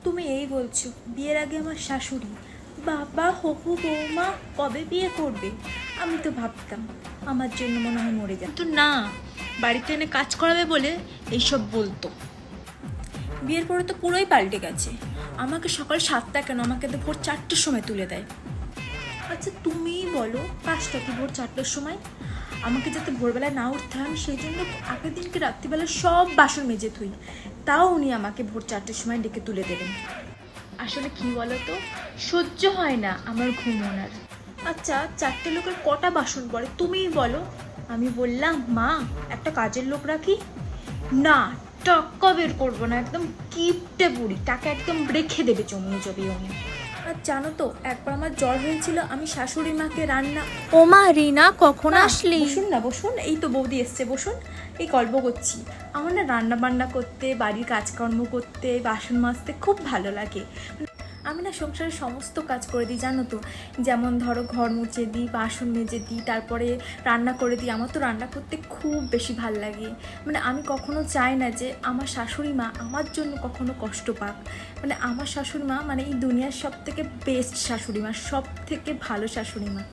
তুমি এই বলছো বিয়ের আগে আমার শাশুড়ি, বাবা হবু বৌমা কবে বিয়ে করবে? আমি তো ভাবতাম আমার জন্য মনে হয় মরে যায়। তো না, বাড়িতে এনে কাজ করাবে বলে এইসব বলতো। বিয়ের পরে তো পুরোই পাল্টে গেছে। আমাকে সকাল 7টা কেন, আমাকে তো ভোর 4টের সময় তুলে দেয়। আচ্ছা তুমিই বলো, কাজটা কি ভোর 4টের সময়? আমাকে যাতে ভোরবেলায় না উঠতে হয়, আমি সেই জন্য আগের দিনকে রাত্রিবেলা সব বাসন মেজে থুই, তাও উনি আমাকে ভোর 4টের সময় ডেকে তুলে দেবেন। আসলে কি বলো তো, সহ্য হয় না আমার ঘুম ওনার। আচ্ছা 4টে লোকের কটা বাসন পড়ে তুমিই বলো। আমি বললাম মা একটা কাজের লোক রাখি। না, টাকা বের করবো না, একদম কিপটে বুড়ি, টাকা একদম রেখে দেবে জমিয়ে জমিয়ে উনি। আর জানো তো একবার আমার জ্বর হয়েছিল, আমি শাশুড়ি মাকে রান্না। ও মা রিনা, কখন না, আসলি? বসুন না বসুন, এই তো বৌদি এসছে, বসুন। এই গল্প করছি। আমার না রান্না বান্না করতে, বাড়ির কাজকর্ম করতে, বাসন মাজতে খুব ভালো লাগে। আমি না সংসারের সমস্ত কাজ করে দিই জানো তো, যেমন ধরো ঘর মুছে দিই, বাসন মেজে দিই, তারপরে রান্না করে দিই। আমার তো রান্না করতে খুব বেশি ভাল লাগে। মানে আমি কখনো চাই না যে আমার শাশুড়ি মা আমার জন্য কখনো কষ্ট পাক। মানে আমার শাশুড়ি মা মানে এই দুনিয়ার সব থেকে বেস্ট শাশুড়ি মা, সব থেকে ভালো শাশুড়ি মা।